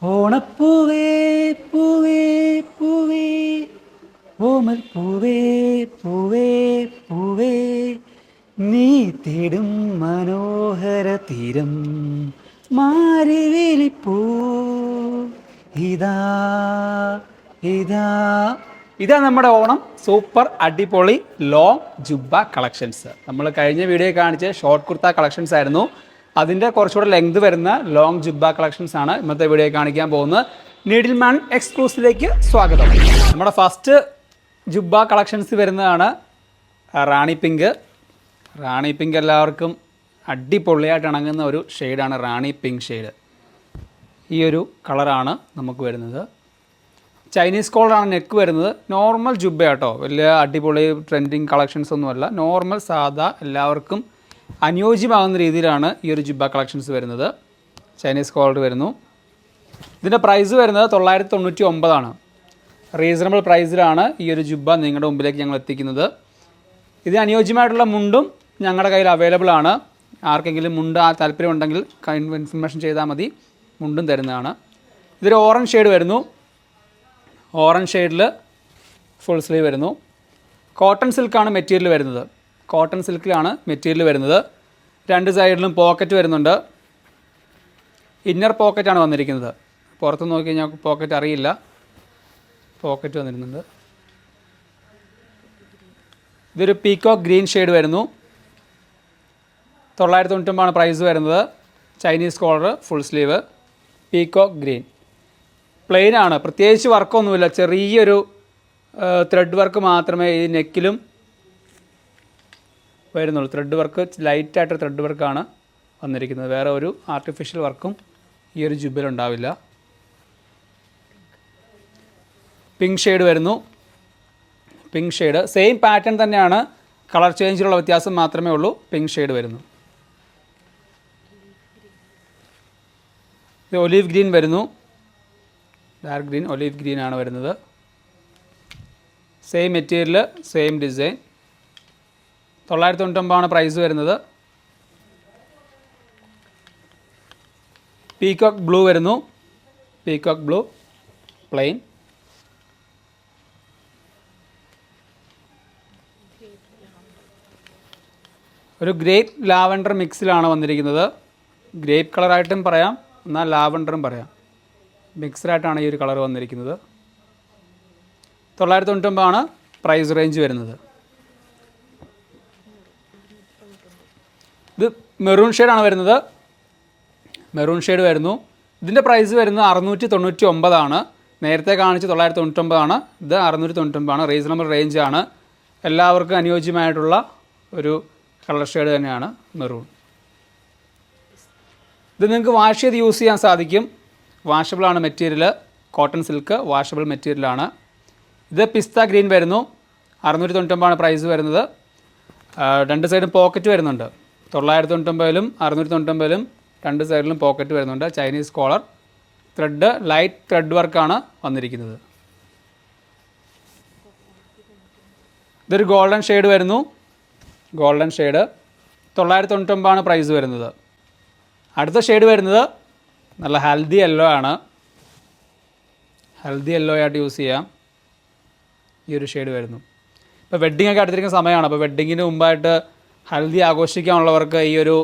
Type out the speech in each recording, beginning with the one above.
ഓണപ്പൂവേ പൂവേ പൂവേ ഓമൽ പൂവേ പൂവേ പൂവേ നീ തേടും മനോഹര തീരം മാരിവേലിപ്പൂ ഇതാ ഇതാ ഇതാ നമ്മുടെ ഓണം സൂപ്പർ അടിപൊളി ലോങ് ജുബ്ബ കളക്ഷൻസ്. നമ്മൾ കഴിഞ്ഞ വീഡിയോ കാണിച്ച ഷോർട്ട് കുർത്ത കളക്ഷൻസ് ആയിരുന്നു. അതിൻ്റെ കുറച്ചുകൂടെ ലെങ്ത് വരുന്ന ലോങ് ജുബ്ബ കളക്ഷൻസ് ആണ് ഇന്നത്തെ വീഡിയോ കാണിക്കാൻ പോകുന്നത്. നീഡിൽമാൻ എക്സ്ക്ലൂസീവിലേക്ക് സ്വാഗതം. നമ്മുടെ ഫസ്റ്റ് ജുബ്ബ കളക്ഷൻസ് വരുന്നതാണ് റാണി പിങ്ക്. റാണി പിങ്ക് എല്ലാവർക്കും അടിപൊളിയായിട്ട് ഇണങ്ങുന്ന ഒരു ഷെയ്ഡാണ് റാണി പിങ്ക് ഷെയ്ഡ്. ഈ ഒരു കളറാണ് നമുക്ക് വരുന്നത്. ചൈനീസ് കോളറാണ് നെക്ക് വരുന്നത്. നോർമൽ ജുബ്ബ കേട്ടോ, വലിയ അടിപൊളി ട്രെൻഡിങ് കളക്ഷൻസ് ഒന്നുമല്ല. നോർമൽ സാധാ എല്ലാവർക്കും അനുയോജ്യമാകുന്ന രീതിയിലാണ് ഈ ഒരു ജുബ്ബ കളക്ഷൻസ് വരുന്നത്. ചൈനീസ് കോളർ വരുന്നു. ഇതിൻ്റെ പ്രൈസ് വരുന്നത് 999 റീസണബിൾ പ്രൈസിലാണ് ഈ ഒരു ജുബ്ബ നിങ്ങളുടെ മുമ്പിലേക്ക് ഞങ്ങൾ എത്തിക്കുന്നത്. ഇത് അനുയോജ്യമായിട്ടുള്ള മുണ്ടും ഞങ്ങളുടെ കയ്യിൽ അവൈലബിൾ ആണ്. ആർക്കെങ്കിലും മുണ്ട് താല്പര്യമുണ്ടെങ്കിൽ ഇൻഫർമേഷൻ ചെയ്താൽ മതി, മുണ്ടും തരുന്നതാണ്. ഇതൊരു ഓറഞ്ച് ഷെയ്ഡ് വരുന്നു. ഓറഞ്ച് ഷെയ്ഡിൽ ഫുൾ സ്ലീവ് വരുന്നു. കോട്ടൺ സിൽക്കാണ് മെറ്റീരിയൽ വരുന്നത്. കോട്ടൺ സിൽക്കിലാണ് മെറ്റീരിയൽ വരുന്നത്. രണ്ട് സൈഡിലും പോക്കറ്റ് വരുന്നുണ്ട്. ഇന്നർ പോക്കറ്റാണ് വന്നിരിക്കുന്നത്. പുറത്ത് നോക്കി കഴിഞ്ഞാൽ പോക്കറ്റ് അറിയില്ല, പോക്കറ്റ് വന്നിരുന്നുണ്ട്. ഇതൊരു പീക്കോക്ക് ഗ്രീൻ ഷെയ്ഡ് വരുന്നു. 999 പ്രൈസ് വരുന്നത്. Chinese collar, full sleeve, peacock green. Plain ആണ്, പ്രത്യേകിച്ച് വർക്കൊന്നുമില്ല. ചെറിയൊരു ത്രെഡ് വർക്ക് മാത്രമേ ഈ നെക്കിലും വരുന്നുള്ളൂ. ത്രെഡ് വർക്ക് ലൈറ്റായിട്ട് ത്രെഡ് വർക്കാണ് വന്നിരിക്കുന്നത്. വേറെ ഒരു ആർട്ടിഫിഷ്യൽ വർക്കും ഈ ഒരു ജുബ്ബിലുണ്ടാവില്ല. പിങ്ക് ഷെയ്ഡ് വരുന്നു. പിങ്ക് ഷെയ്ഡ് സെയിം പാറ്റേൺ തന്നെയാണ്, കളർ ചേഞ്ചിലുള്ള വ്യത്യാസം മാത്രമേ ഉള്ളൂ. പിങ്ക് ഷെയ്ഡ് വരുന്നു. ഇത് ഒലീവ് ഗ്രീൻ വരുന്നു. ഡാർക്ക് ഗ്രീൻ, ഒലീവ് ഗ്രീൻ ആണ് വരുന്നത്. Same material, same design. 999 price വരുന്നത്. പീക്കോക്ക് ബ്ലൂ വരുന്നു. Peacock blue plain. ഒരു ഗ്രേപ്പ് ലാവൻഡർ മിക്സിലാണ് വന്നിരിക്കുന്നത്. ഗ്രേപ്പ് കളറായിട്ടും പറയാം, എന്നാൽ ലാവൻഡറും പറയാം. മിക്സ്ഡായിട്ടാണ് ഈ ഒരു കളർ വന്നിരിക്കുന്നത്. 999 പ്രൈസ് റേഞ്ച് വരുന്നത്. ഇത് മെറൂൺ ഷെയ്ഡാണ് വരുന്നത്. മെറൂൺ ഷെയ്ഡ് വരുന്നു. ഇതിൻ്റെ പ്രൈസ് വരുന്നത് 699. നേരത്തെ കാണിച്ച് 999. ഇത് 699. റീസണബിൾ റേഞ്ചാണ്. എല്ലാവർക്കും അനുയോജ്യമായിട്ടുള്ള ഒരു കളർ ഷെയ്ഡ് തന്നെയാണ് മെറൂൺ. ഇത് നിങ്ങൾക്ക് വാഷ് ചെയ്ത് യൂസ് ചെയ്യാൻ സാധിക്കും. വാഷബിളാണ് മെറ്റീരിയൽ. കോട്ടൺ സിൽക്ക് വാഷബിൾ മെറ്റീരിയലാണ്. ഇത് പിസ്ത ഗ്രീൻ വരുന്നു. 699 പ്രൈസ് വരുന്നത്. രണ്ട് സൈഡും പോക്കറ്റ് വരുന്നുണ്ട്. 999 699 രണ്ട് സൈഡിലും പോക്കറ്റ് വരുന്നുണ്ട്. Chinese collar, thread light thread വർക്കാണ് വന്നിരിക്കുന്നത്. ഇതൊരു ഗോൾഡൻ ഷെയ്ഡ് വരുന്നു. ഗോൾഡൻ ഷെയ്ഡ് 999 പ്രൈസ് വരുന്നത്. അടുത്ത ഷെയ്ഡ് വരുന്നത് നല്ല ഹൽദി യെല്ലോ ആണ്. ഹൽദി യെല്ലോ ആയിട്ട് യൂസ് ചെയ്യാം. ഈ ഒരു ഷെയ്ഡ് വരുന്നു. ഇപ്പോൾ വെഡ്ഡിംഗ് ഒക്കെ അടുത്തിരിക്കുന്ന സമയമാണ്. അപ്പോൾ വെഡ്ഡിങ്ങിന് മുമ്പായിട്ട് ഹൽദി ആഘോഷിക്കാനുള്ളവർക്ക് ഈ ഒരു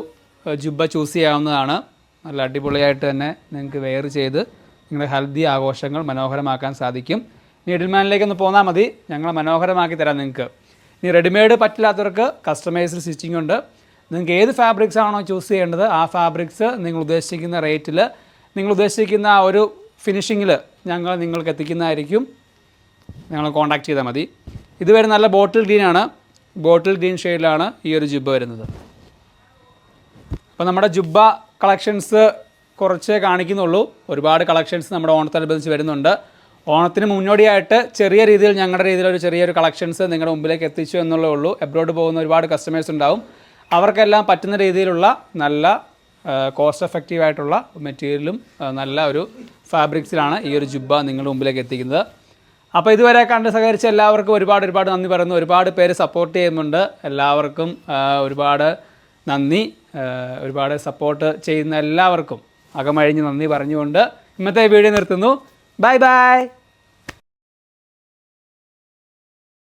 ജുബ്ബ ചൂസ് ചെയ്യാവുന്നതാണ്. നല്ല അടിപൊളിയായിട്ട് തന്നെ നിങ്ങൾക്ക് വെയർ ചെയ്ത് നിങ്ങളുടെ ഹൽദി ആഘോഷങ്ങൾ മനോഹരമാക്കാൻ സാധിക്കും. നീഡിൽമാനിലേക്കൊന്ന് പോന്നാൽ മതി, ഞങ്ങൾ മനോഹരമാക്കി തരാം നിങ്ങൾക്ക്. ഇനി റെഡിമെയ്ഡ് പറ്റില്ലാത്തവർക്ക് കസ്റ്റമൈസ്ഡ് സ്റ്റിച്ചിങ് ഉണ്ട്. നിങ്ങൾക്ക് ഏത് ഫാബ്രിക്സ് ആണോ ചൂസ് ചെയ്യേണ്ടത് ആ ഫാബ്രിക്സ് നിങ്ങൾ ഉദ്ദേശിക്കുന്ന റേറ്റിൽ, നിങ്ങൾ ഉദ്ദേശിക്കുന്ന ആ ഒരു ഫിനിഷിങ്ങിൽ ഞങ്ങൾ നിങ്ങൾക്ക് എത്തിക്കുന്നതായിരിക്കും. ഞങ്ങൾ കോൺടാക്റ്റ് ചെയ്താൽ മതി. ഇതുവരെ നല്ല ബോട്ടിൽ ഗ്രീനാണ്. ബോട്ടിൽ ഗ്രീൻ ഷെയ്ഡിലാണ് ഈ ഒരു ജുബ്ബ വരുന്നത്. അപ്പോൾ നമ്മുടെ ജുബ്ബ കളക്ഷൻസ് കുറച്ചേ കാണിക്കുന്നുള്ളൂ. ഒരുപാട് കളക്ഷൻസ് നമ്മുടെ ഓണത്തോടനുബന്ധിച്ച് വരുന്നുണ്ട്. ഓണത്തിന് മുന്നോടിയായിട്ട് ചെറിയ രീതിയിൽ ഞങ്ങളുടെ രീതിയിലൊരു ചെറിയൊരു കളക്ഷൻസ് നിങ്ങളുടെ മുമ്പിലേക്ക് എത്തിച്ചു എന്നുള്ളേ ഉള്ളൂ. എബ്രോഡ് പോകുന്ന ഒരുപാട് കസ്റ്റമേഴ്സ് ഉണ്ടാവും. അവർക്കെല്ലാം പറ്റുന്ന രീതിയിലുള്ള നല്ല കോസ്റ്റ് എഫക്റ്റീവായിട്ടുള്ള മെറ്റീരിയലും നല്ല ഒരു ഫാബ്രിക്സിലാണ് ഈ ഒരു ജുബ്ബ നിങ്ങളുടെ മുമ്പിലേക്ക് എത്തിക്കുന്നത്. അപ്പോൾ ഇതുവരെ കണ്ട് സഹകരിച്ച എല്ലാവർക്കും ഒരുപാട് നന്ദി പറയുന്നു. ഒരുപാട് പേര് സപ്പോർട്ട് ചെയ്യുന്നുണ്ട്. എല്ലാവർക്കും ഒരുപാട് നന്ദി. ഒരുപാട് സപ്പോർട്ട് ചെയ്യുന്ന എല്ലാവർക്കും അകമഴിഞ്ഞ് നന്ദി പറഞ്ഞുകൊണ്ട് ഇന്നത്തെ വീഡിയോ നിർത്തുന്നു. Bye bye.